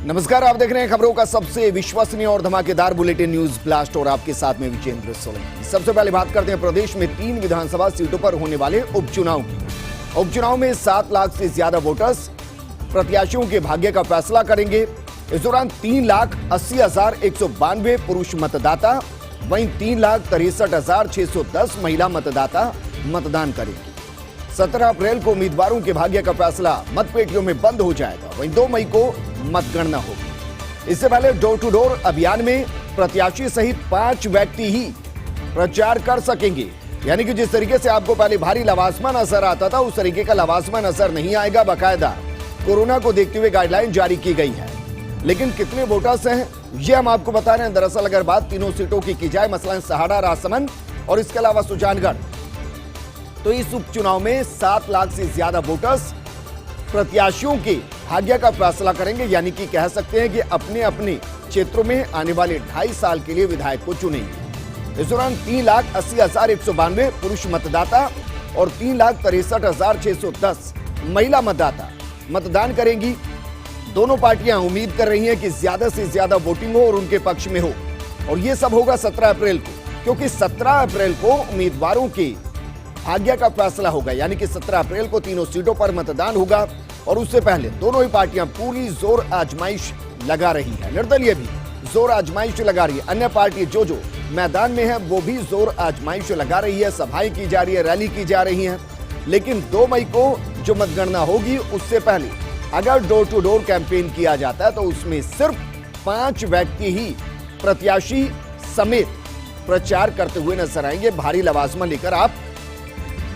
नमस्कार, आप देख रहे हैं खबरों का सबसे विश्वसनीय और धमाकेदार बुलेटिन न्यूज ब्लास्ट और आपके साथ में विजेंद्र सोलंकी। सबसे पहले बात करते हैं प्रदेश में 3 विधानसभा सीटों पर होने वाले उपचुनाव की। उपचुनाव में 7 लाख से ज्यादा वोटर्स प्रत्याशियों के भाग्य का फैसला करेंगे। इस दौरान 3,80,192 पुरुष मतदाता, वहीं 3,63,610 महिला मतदाता मतदान करेंगे। 17 अप्रैल को उम्मीदवारों के भाग्य का फैसला मतपेटियों में बंद हो जाएगा। वहीं 2 मई को मतगणना होगी। इससे पहले डोर टू डोर अभियान में प्रत्याशी सहित 5 व्यक्ति ही प्रचार कर सकेंगे। यानी कि जिस तरीके से आपको पहले भारी लवाजमा नजर आता था, उस तरीके का लवाजमा नजर नहीं आएगा। बाकायदा कोरोना को देखते हुए गाइडलाइन जारी की गई है। लेकिन कितने वोटर्स हैं ये हम आपको बता रहे हैं। दरअसल अगर बात तीनों सीटों की जाए, मसलन सहाड़ा, राजसमंद और इसके अलावा सुजानगढ़, तो इस उपचुनाव में 7 लाख से ज्यादा वोटर्स प्रत्याशियों के भाग्य का फैसला करेंगे। यानी कि कह सकते हैं कि अपने अपने क्षेत्रों में आने वाले 2.5 साल के लिए विधायक को चुनेंगे। इस दौरान 3,80,192 पुरुष मतदाता और 3,63,610 महिला मतदाता मतदान करेंगी। दोनों पार्टियां उम्मीद कर रही हैं कि ज्यादा से ज्यादा वोटिंग हो और उनके पक्ष में हो, और यह सब होगा 17 अप्रैल को, क्योंकि 17 अप्रैल को उम्मीदवारों के भाग्य का फैसला होगा। यानी कि 17 अप्रैल को तीनों सीटों पर मतदान होगा और उससे पहले दोनों ही पार्टियां पूरी जोर आजमाइश लगा रही है। निर्दलीय भी जोर आजमाइश लगा रही है। अन्य पार्टी जो मैदान में है वो भी जोर आजमाइश लगा रही है। सभाएं की जा रही है, रैली की जा रही है। लेकिन 2 मई को जो मतगणना होगी, उससे पहले अगर डोर टू डोर कैंपेन किया जाता है तो उसमें सिर्फ 5 व्यक्ति ही प्रत्याशी समेत प्रचार करते हुए नजर आएंगे। भारी लवाजमा लेकर आप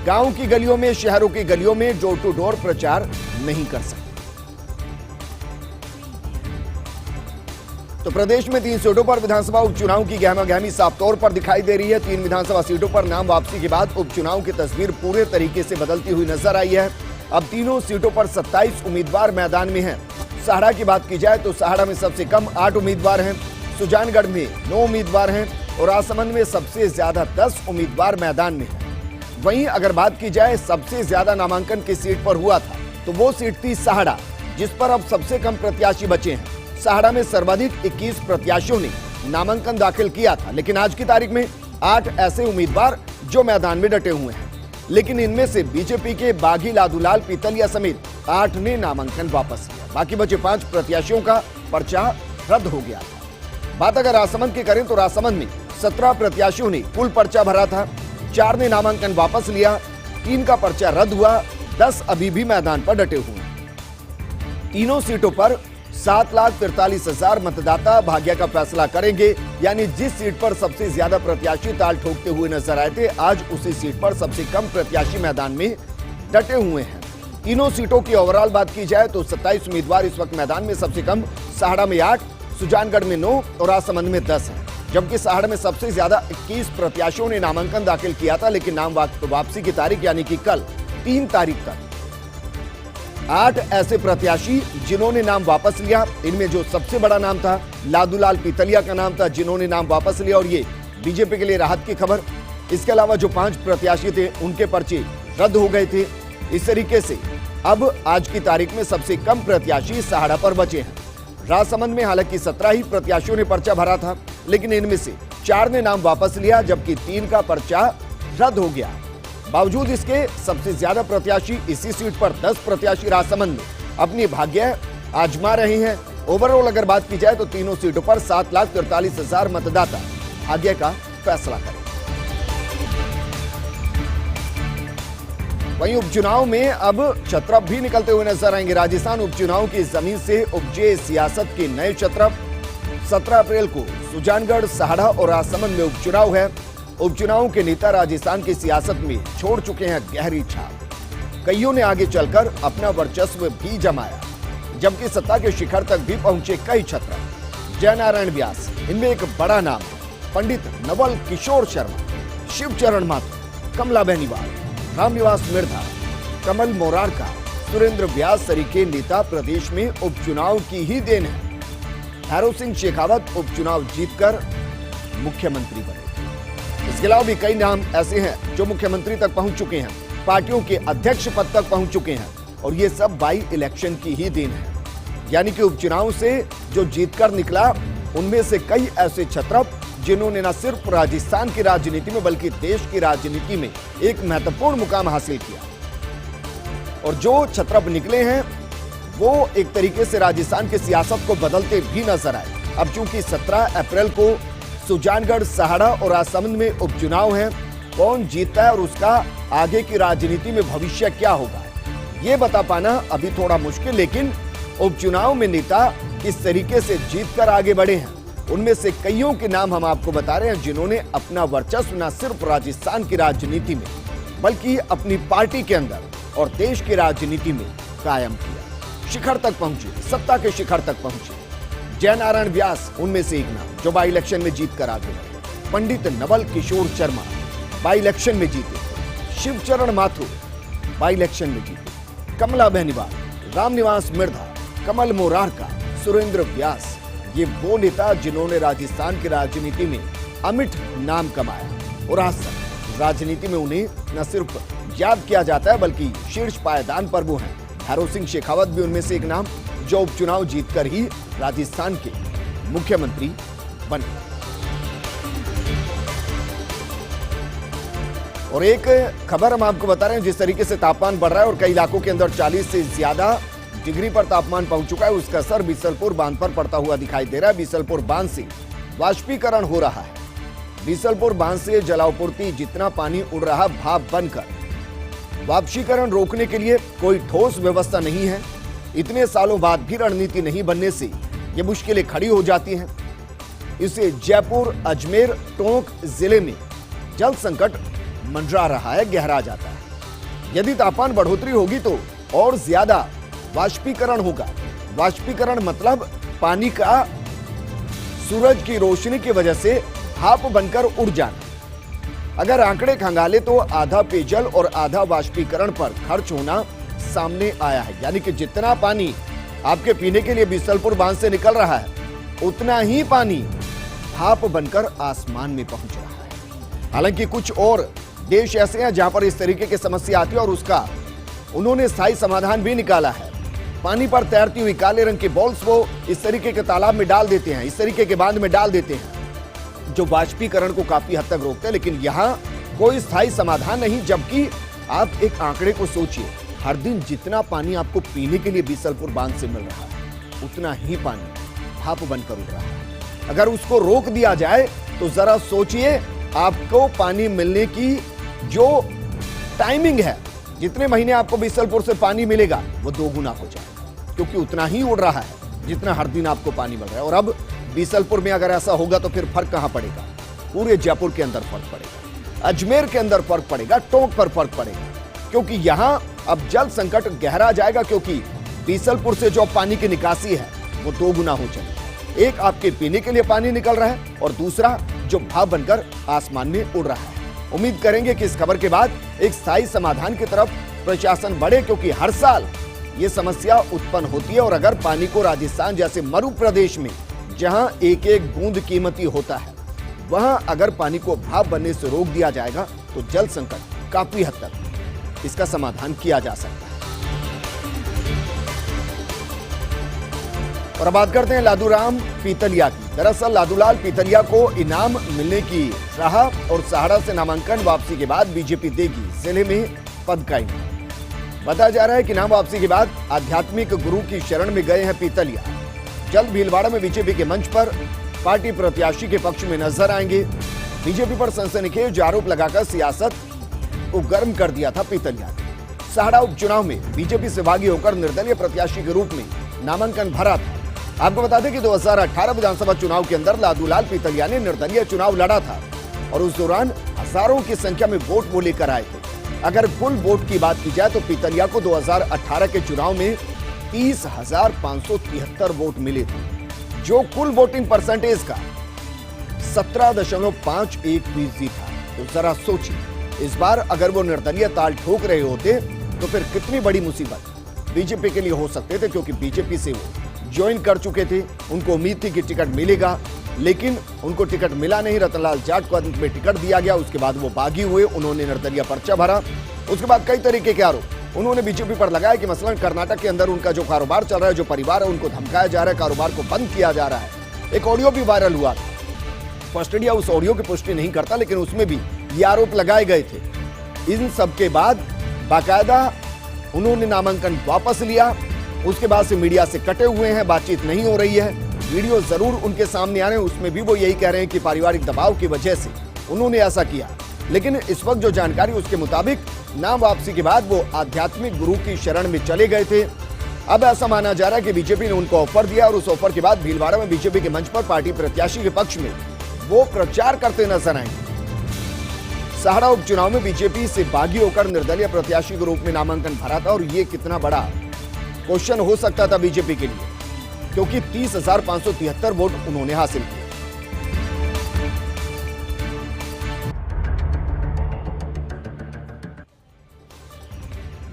गांव की गलियों में, शहरों की गलियों में डोर टू डोर प्रचार नहीं कर सकते। तो प्रदेश में 3 सीटों पर विधानसभा उपचुनाव की गहमागहमी साफ तौर पर दिखाई दे रही है। 3 विधानसभा सीटों पर नाम वापसी के बाद उपचुनाव की तस्वीर पूरे तरीके से बदलती हुई नजर आई है। अब तीनों सीटों पर 27 उम्मीदवार मैदान में हैं। सहाड़ा की बात की जाए तो सहाड़ा में सबसे कम 8 उम्मीदवार हैं, सुजानगढ़ में 9 उम्मीदवार हैं और राजसमंद में सबसे ज्यादा 10 उम्मीदवार मैदान में हैं। वहीं अगर बात की जाए सबसे ज्यादा नामांकन किस सीट पर हुआ था, तो वो सीट थी सहाड़ा, जिस पर अब सबसे कम प्रत्याशी बचे हैं। सहाड़ा में सर्वाधिक 21 प्रत्याशियों ने नामांकन दाखिल किया था, लेकिन आज की तारीख में 8 ऐसे उम्मीदवार जो मैदान में डटे हुए हैं। लेकिन इनमें से बीजेपी के बागी लादूलाल पीतलिया समेत 8 ने नामांकन वापस लिया। बाकी बचे 5 प्रत्याशियों का पर्चा रद्द हो गया था। बात अगर राजसमंद की करें तो राजसमंद में 17 प्रत्याशियों ने कुल पर्चा भरा था। 4 ने नामांकन वापस लिया, 3 का पर्चा रद्द हुआ, 10 अभी भी मैदान पर डटे हुए हैं। तीनों सीटों पर 7,43,000 मतदाता भाग्य का फैसला करेंगे। यानी जिस सीट पर सबसे ज्यादा प्रत्याशी ताल ठोकते हुए नजर आए थे, आज उसी सीट पर सबसे कम प्रत्याशी मैदान में डटे हुए हैं। तीनों सीटों की ओवरऑल बात की जाए तो 27 उम्मीदवार इस वक्त मैदान में। सबसे कम सहाड़ा में 8, सुजानगढ़ में 9 और राजसमंद में 10 है। जबकि सहाड़ा में सबसे ज्यादा 21 प्रत्याशियों ने नामांकन दाखिल किया था, लेकिन नाम वापसी की तारीख यानी कि कल 3 तारीख तक 8 ऐसे प्रत्याशी जिन्होंने नाम वापस लिया। इनमें जो सबसे बड़ा नाम था लादूलाल पीतलिया का नाम था, जिन्होंने नाम वापस लिया, और ये बीजेपी के लिए राहत की खबर। इसके अलावा जो 5 प्रत्याशी थे उनके पर्चे रद्द हो गए थे। इस तरीके से अब आज की तारीख में सबसे कम प्रत्याशी सहाड़ा पर बचे हैं। राजसमंद में हालांकि 17 ही प्रत्याशियों ने पर्चा भरा था, लेकिन इनमें से 4 ने नाम वापस लिया, जबकि 3 का पर्चा रद्द हो गया। बावजूद इसके सबसे ज्यादा प्रत्याशी इसी सीट पर 10 प्रत्याशी राजसमंद में अपनी भाग्य आजमा रहे हैं। ओवरऑल अगर बात की जाए तो तीनों सीटों पर 7,43,000 मतदाता भाग्य का फैसला करें। वहीं उपचुनाव में अब छत्रप भी निकलते हुए नजर आएंगे। राजस्थान उपचुनाव की जमीन से उपजे सियासत के नए छत्रप। 17 अप्रैल को सुजानगढ़, सहाड़ा और राजसमंद में उपचुनाव है। उपचुनाव के नेता राजस्थान की सियासत में छोड़ चुके हैं गहरी छाप। कईयों ने आगे चलकर अपना वर्चस्व भी जमाया, जबकि सत्ता के शिखर तक भी पहुंचे कई छत्रप। जयनारायण व्यास, इनमें एक बड़ा नाम है। पंडित नवल किशोर शर्मा, शिवचरण माथुर, कमला बेनीवाल, रामनिवास मिर्धा, कमल मोरारका, सुरेंद्र व्यास सरीखे नेता प्रदेश में उपचुनाव की ही देन है। भैरव सिंह शेखावत उपचुनाव जीतकर मुख्यमंत्री बने। इसके अलावा भी कई नाम ऐसे हैं जो मुख्यमंत्री तक पहुंच चुके हैं, पार्टियों के अध्यक्ष पद तक पहुंच चुके हैं, और ये सब बाई इलेक्शन की ही देन है। यानी कि उपचुनाव से जो जीतकर निकला उनमें से कई ऐसे छत्रप जिन्होंने न सिर्फ राजस्थान की राजनीति में बल्कि देश की राजनीति में एक महत्वपूर्ण मुकाम हासिल किया। और जो छत्रप निकले हैं वो एक तरीके से राजस्थान की सियासत को बदलते भी नजर आए। अब चूंकि 17 अप्रैल को सुजानगढ़, सहाड़ा और राजसमंद में उपचुनाव है, कौन जीतता है और उसका आगे की राजनीति में भविष्य क्या होगा ये बता पाना अभी थोड़ा मुश्किल, लेकिन उपचुनाव में नेता किस तरीके से जीतकर आगे बढ़े हैं उनमें से कईयों के नाम हम आपको बता रहे हैं जिन्होंने अपना वर्चस्व न सिर्फ राजस्थान की राजनीति में बल्कि अपनी पार्टी के अंदर और देश की राजनीति में कायम किया। शिखर तक पहुंचे, सत्ता के शिखर तक पहुंचे। जयनारायण व्यास उनमें से एक नाम जो बाई इलेक्शन में जीतकर आगे बढ़े। पंडित नवल किशोर शर्मा बाई इलेक्शन में जीते। शिवचरण माथुर बाई इलेक्शन में जीते। कमला बेनीवाल, रामनिवास मिर्धा, कमल मोरारका, सुरेंद्र व्यास, ये वो नेता जिन्होंने राजस्थान की राजनीति में अमिट नाम कमाया और आज तक राजनीति में उन्हें न सिर्फ याद किया जाता है बल्कि शीर्ष पायदान पर वो हैं। भैरों सिंह शेखावत भी उनमें से एक नाम जो उपचुनाव जीतकर ही राजस्थान के मुख्यमंत्री बने। और एक खबर हम आपको बता रहे हैं, जिस तरीके से तापमान बढ़ रहा है और कई इलाकों के अंदर 40 से ज्यादा डिग्री पर तापमान पहुंच चुका है, उसका असर बीसलपुर बांध पर पड़ता हुआ दिखाई दे रहा है। बीसलपुर बांध से वाष्पीकरण हो रहा है। बीसलपुर बांध से जलापूर्ति जितना पानी उड़ रहा भाप बनकर, वाष्पीकरण रोकने के लिए कोई ठोस व्यवस्था नहीं है। इतने सालों बाद भी रणनीति नहीं बनने से ये मुश्किलें खड़ी हो जाती हैं। इसे जयपुर, अजमेर, टोंक जिले में जल संकट मंडरा रहा है, गहरा जाता है। यदि तापमान बढ़ोतरी होगी तो और ज्यादा वाष्पीकरण होगा। वाष्पीकरण मतलब पानी का सूरज की रोशनी की वजह से भाप बनकर उड़ जाना। अगर आंकड़े खंगाले तो आधा पेयजल और आधा वाष्पीकरण पर खर्च होना सामने आया है। यानी कि जितना पानी आपके पीने के लिए बीसलपुर बांध से निकल रहा है उतना ही पानी भाप बनकर आसमान में पहुंच रहा है। हालांकि कुछ और देश ऐसे हैं जहां पर इस तरीके की समस्या आती है और उसका उन्होंने स्थायी समाधान भी निकाला है। पानी पर तैरती हुई काले रंग की बॉल्स वो इस तरीके के तालाब में डाल देते हैं, इस तरीके के बांध में डाल देते हैं जो वाष्पीकरण को काफी हद तक रोकते हैं। लेकिन यहाँ कोई स्थायी समाधान नहीं। जबकि आप एक आंकड़े को सोचिए, हर दिन जितना पानी आपको पीने के लिए बीसलपुर बांध से मिल रहा है उतना ही पानी भाप बनकर उड़ रहा है। अगर उसको रोक दिया जाए तो जरा सोचिए, आपको पानी मिलने की जो टाइमिंग है, जितने महीने आपको बीसलपुर से पानी मिलेगा वो 2 गुना हो जाएगा, क्योंकि उतना ही उड़ रहा है जितना हर दिन आपको पानी मिल रहा है। और अब बीसलपुर में अगर ऐसा होगा तो फिर फर्क कहां पड़ेगा? पूरे जयपुर के अंदर फर्क पड़ेगा, अजमेर के अंदर फर्क पड़ेगा, टोंक पर फर्क पड़ेगा, क्योंकि यहां अब जल संकट गहरा जाएगा। क्योंकि बीसलपुर से जो पानी की निकासी है वो 2 गुना हो जाएगी। एक आपके पीने के लिए पानी निकल रहा है और दूसरा जो भाप बनकर आसमान में उड़ रहा है। उम्मीद करेंगे कि इस खबर के बाद एक स्थायी समाधान की तरफ प्रशासन बढ़े, क्योंकि हर साल ये समस्या उत्पन्न होती है। और अगर पानी को राजस्थान जैसे मरु प्रदेश में जहां एक एक बूंद कीमती होता है, वहां अगर पानी को भाप बनने से रोक दिया जाएगा तो जल संकट काफी हद तक इसका समाधान किया जा सकता है। और अब बात करते हैं लादूराम पीतलिया की। दरअसल लादूलाल पीतलिया को इनाम मिलने की राह और सहाड़ा से नामांकन वापसी के बाद बीजेपी देगी जिले में पद का इनाम। बताया जा रहा है कि नाम वापसी के बाद आध्यात्मिक गुरु की शरण में गए हैं पीतलिया। जल्द भीलवाड़ा में बीजेपी के मंच पर पार्टी प्रत्याशी के पक्ष में नजर आएंगे। बीजेपी पर सनसनीखेज आरोप लगाकर सियासत को गर्म कर दिया था पीतलिया ने। सहाड़ा उपचुनाव में बीजेपी से बागी होकर निर्दलीय प्रत्याशी के रूप में नामांकन भरा था। आपको बता दें कि 2018 विधानसभा चुनाव के अंदर लादूलाल पीतलिया ने निर्दलीय चुनाव लड़ा था और उस दौरान हजारों की संख्या में वोट वो लेकर आए थे। अगर कुल वोट की बात की जाए तो पीतलिया को 2018 के चुनाव में 30,573 वोट मिले थे, जो कुल वोटिंग परसेंटेज का 17.51% था। तो जरा सोचिए, इस बार अगर वो निर्दलीय ताल ठोक रहे होते तो फिर कितनी बड़ी मुसीबत बीजेपी के लिए हो सकते थे, क्योंकि बीजेपी से वो ज्वाइन कर चुके थे। उनको उम्मीद थी कि टिकट मिलेगा, लेकिन उनको टिकट मिला नहीं। रतनलाल जाट को अंत में टिकट दिया गया। उसके बाद वो बागी हुए, उन्होंने निर्दलीय पर्चा भरा। उसके बाद कई तरीके के आरोप उन्होंने बीजेपी पर लगाया कि मसलन कर्नाटक के अंदर उनका जो कारोबार चल रहा है, जो परिवार है, उनको धमकाया जा रहा है, कारोबार को बंद किया जा रहा है। एक ऑडियो भी वायरल हुआ था। फर्स्ट इंडिया उस ऑडियो की पुष्टि नहीं करता, लेकिन उसमें भी ये आरोप लगाए गए थे। इन सब के बाद बाकायदा उन्होंने नामांकन वापस लिया। उसके बाद से मीडिया से कटे हुए हैं, बातचीत नहीं हो रही है। वीडियो जरूर उनके सामने आ रहे हैं, उसमें भी वो यही कह रहे हैं कि पारिवारिक दबाव की वजह से उन्होंने ऐसा किया। लेकिन इस वक्त जो जानकारी उसके मुताबिक नाम वापसी के बाद वो आध्यात्मिक गुरु की शरण में चले गए थे। अब ऐसा माना जा रहा है कि बीजेपी ने उनको ऑफर दिया और उस ऑफर के बाद भीलवाड़ा में बीजेपी के मंच पर पार्टी प्रत्याशी के पक्ष में वो प्रचार करते नजर आएंगे। सहाड़ा उपचुनाव में बीजेपी से बागी होकर निर्दलीय प्रत्याशी के रूप में नामांकन भरा था और ये कितना बड़ा क्वेश्चन हो सकता था बीजेपी के लिए, क्योंकि 30,573 वोट उन्होंने हासिल किए।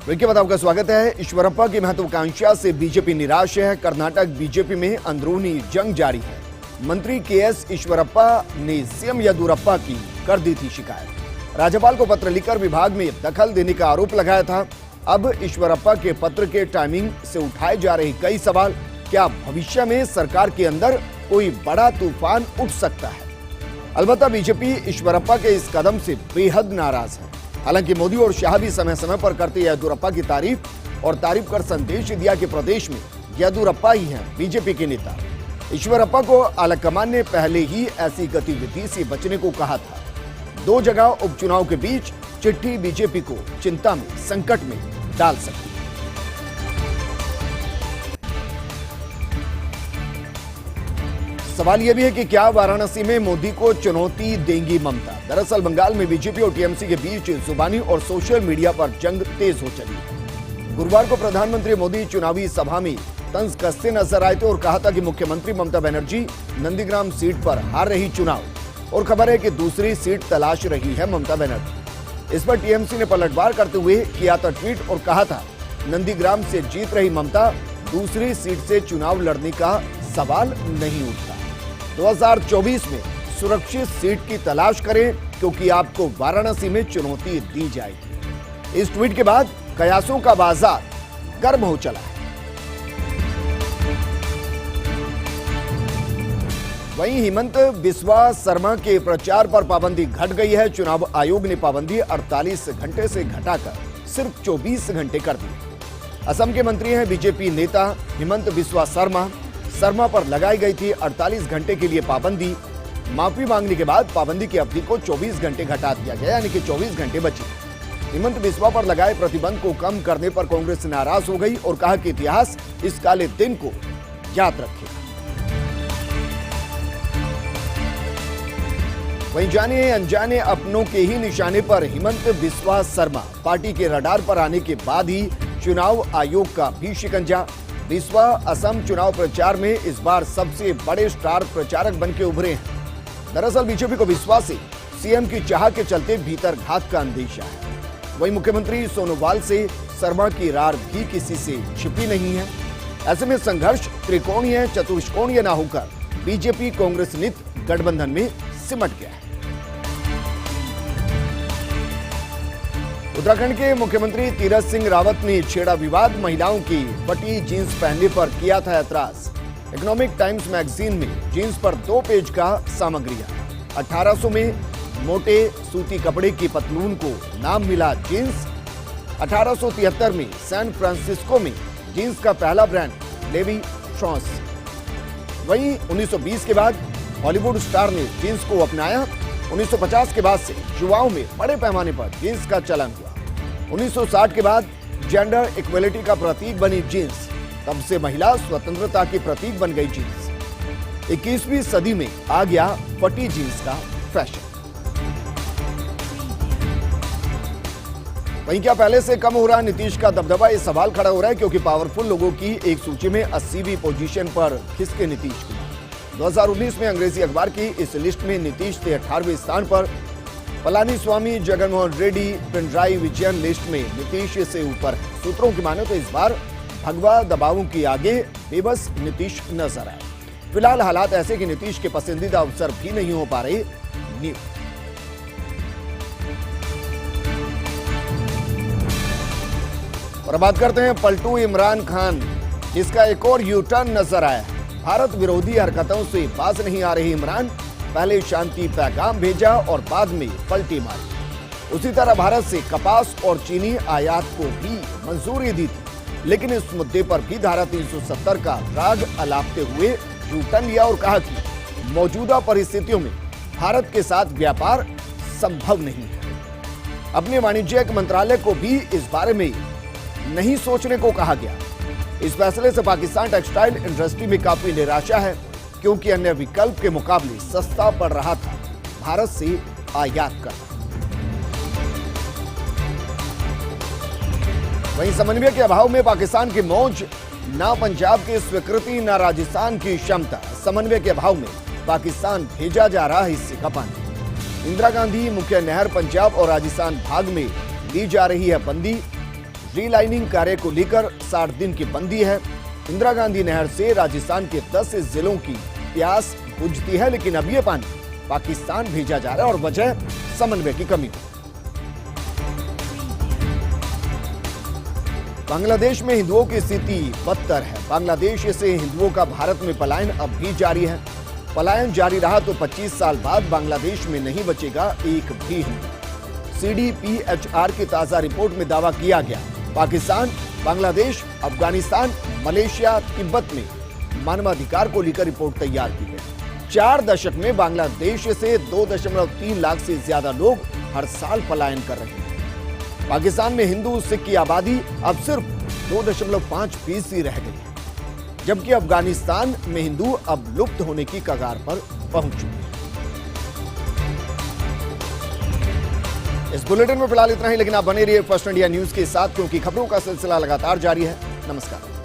ब्रेक के बाद आपका स्वागत है। ईश्वरप्पा की महत्वाकांक्षा से बीजेपी निराश है। कर्नाटक बीजेपी में अंदरूनी जंग जारी है। मंत्री केएस ईश्वरप्पा ने सीएम येदियुरप्पा की कर दी थी शिकायत। राज्यपाल को पत्र लिखकर विभाग में दखल देने का आरोप लगाया था। अब ईश्वरप्पा के पत्र के टाइमिंग से उठाए जा रहे कई सवाल, क्या भविष्य में सरकार के अंदर कोई बड़ा तूफान उठ सकता है? अलबत्ता बीजेपी ईश्वरप्पा के इस कदम से बेहद नाराज है। हालांकि मोदी और शाह भी समय समय पर करते येदियुरप्पा की तारीफ और तारीफ कर संदेश दिया कि प्रदेश में येदियुरप्पा ही हैं बीजेपी के नेता। ईश्वरप्पा को आलाकमान ने पहले ही ऐसी गतिविधि से बचने को कहा था। 2 जगह उपचुनाव के बीच चिट्ठी बीजेपी को चिंता में, संकट में डाल सकती है। सवाल यह भी है कि क्या वाराणसी में मोदी को चुनौती देंगी ममता? दरअसल बंगाल में बीजेपी और टीएमसी के बीच जुबानी और सोशल मीडिया पर जंग तेज हो चली। गुरुवार को प्रधानमंत्री मोदी चुनावी सभा में तंज कसते नजर आए थे और कहा था कि मुख्यमंत्री ममता बनर्जी नंदीग्राम सीट पर हार रही चुनाव और खबर है कि दूसरी सीट तलाश रही है ममता बनर्जी। इस पर टीएमसी ने पलटवार करते हुए किया था ट्वीट और कहा था, नंदीग्राम से जीत रही ममता, दूसरी सीट से चुनाव लड़ने का सवाल नहीं उठता। 2024 में सुरक्षित सीट की तलाश करें क्योंकि आपको वाराणसी में चुनौती दी जाएगी। इस ट्वीट के बाद कयासों का बाजार गर्म हो चला है। वहीं हिमंत बिस्वा शर्मा के प्रचार पर पाबंदी घट गई है। चुनाव आयोग ने पाबंदी 48 घंटे से घटाकर सिर्फ 24 घंटे कर दी। असम के मंत्री हैं बीजेपी नेता हिमंत बिस्वा शर्मा पर लगाई गई थी 48 घंटे के लिए पाबंदी। माफी मांगने के बाद पाबंदी की अवधि को 24 घंटे घटा दिया गया, यानी कि 24 घंटे बचे। हिमंत बिस्वा पर लगाए प्रतिबंध को कम करने पर कांग्रेस नाराज हो गई और कहा कि इतिहास इस काले दिन को याद रखेगा। वहीं जाने अनजाने अपनों के ही निशाने पर हिमंत बिस्वा शर्मा पार्टी के रडार पर आने के बाद ही चुनाव आयोग का भी शिकंजा। बिस्वा असम चुनाव प्रचार में इस बार सबसे बड़े स्टार प्रचारक बनके उभरे हैं। दरअसल बीजेपी को बिस्वा से सीएम की चाह के चलते भीतर घात का अंदेशा है। वहीं मुख्यमंत्री सोनोवाल से शर्मा की रार भी किसी से छिपी नहीं है। ऐसे में संघर्ष त्रिकोणीय चतुष्कोणीय न होकर बीजेपी कांग्रेस नित गठबंधन में सिमट गया है। उत्तराखंड के मुख्यमंत्री तीरथ सिंह रावत ने छेड़ा विवाद। महिलाओं की फटी जींस पहनने पर किया था ऐतराज। इकोनॉमिक टाइम्स मैगजीन में जींस पर 2 पेज का सामग्री आया। 1800 में मोटे सूती कपड़े की पतलून को नाम मिला जींस। 1873 में सैन फ्रांसिस्को में जींस का पहला ब्रांड लेवी स्ट्रॉस। वहीं 1920 के बाद हॉलीवुड स्टार ने जींस को अपनाया। 1950 के बाद से युवाओं में बड़े पैमाने पर जींस का चलन हुआ। 1960 के बाद जेंडर इक्वलिटी का प्रतीक बनी जींस। तब से महिला स्वतंत्रता की प्रतीक बन गई जींस। 21वीं सदी में आ गया फटी जींस का फैशन। वहीं क्या पहले से कम हो रहा नीतीश का दबदबा? ये सवाल खड़ा हो रहा है क्योंकि पावरफुल लोगों की एक सूची में 80वीं पोजीशन पर खिसके नीतीश कुमार। 2019 में अंग्रेजी अखबार की इस लिस्ट में नीतीश थे 18वें स्थान पर। पलानीस्वामी, जगनमोहन रेड्डी, पिनराई विजयन लिस्ट में नीतीश से ऊपर। सूत्रों की माने तो इस बार भगवा दबावों की आगे बेबस नीतीश नजर आए। फिलहाल हालात ऐसे कि नीतीश के पसंदीदा अफसर भी नहीं हो पा रहे नियुक्त। और अब बात करते हैं पलटू इमरान खान, जिसका एक और यू टर्न नजर आया है। भारत विरोधी हरकतों से बाज नहीं आ रहे इमरान, पहले शांति पैगाम भेजा और बाद में पलटी मारी। उसी तरह भारत से कपास और चीनी आयात को भी मंजूरी दी थी, लेकिन इस मुद्दे पर भी धारा 370 का राग अलापते हुए यू टर्न लिया और कहा कि मौजूदा परिस्थितियों में भारत के साथ व्यापार संभव नहीं है। अपने वाणिज्यिक मंत्रालय को भी इस बारे में नहीं सोचने को कहा गया। इस फैसले से पाकिस्तान टेक्सटाइल इंडस्ट्री में काफी निराशा है, क्योंकि अन्य विकल्प के मुकाबले सस्ता पड़ रहा था भारत से आयात करना। वहीं समन्वय के अभाव में पाकिस्तान की मौज, ना पंजाब की स्वीकृति, ना राजस्थान की क्षमता। समन्वय के अभाव में पाकिस्तान भेजा जा रहा है हिस्से का पानी। इंदिरा गांधी मुख्य नहर पंजाब और राजस्थान भाग में दी जा रही है बंदी। रीलाइनिंग कार्य को लेकर 60 दिन की बंदी है। इंदिरा गांधी नहर से राजस्थान के 10 जिलों की प्यास बुझती है, लेकिन अब ये पानी पाकिस्तान भेजा जा रहा है और वजह समन्वय की कमी। बांग्लादेश में हिंदुओं की स्थिति बदतर है। बांग्लादेश से हिंदुओं का भारत में पलायन अब भी जारी है। पलायन जारी रहा तो 25 साल बाद बांग्लादेश में नहीं बचेगा एक भी हिंदू। CDPHR की ताजा रिपोर्ट में दावा किया गया, पाकिस्तान, बांग्लादेश, अफगानिस्तान, मलेशिया, तिब्बत में मानवाधिकार को लेकर रिपोर्ट तैयार की गई। 4 दशक में बांग्लादेश से 2.3 लाख से ज्यादा लोग हर साल पलायन कर रहे हैं। पाकिस्तान में हिंदू सिख की आबादी अब सिर्फ 2.5% रह गई है, जबकि अफगानिस्तान में हिंदू अब लुप्त होने की कगार पर पहुंच चुके हैं। इस बुलेटिन में फिलहाल इतना ही, लेकिन आप बने रहिए फर्स्ट इंडिया न्यूज के साथ, क्योंकि खबरों का सिलसिला लगातार जारी है। नमस्कार।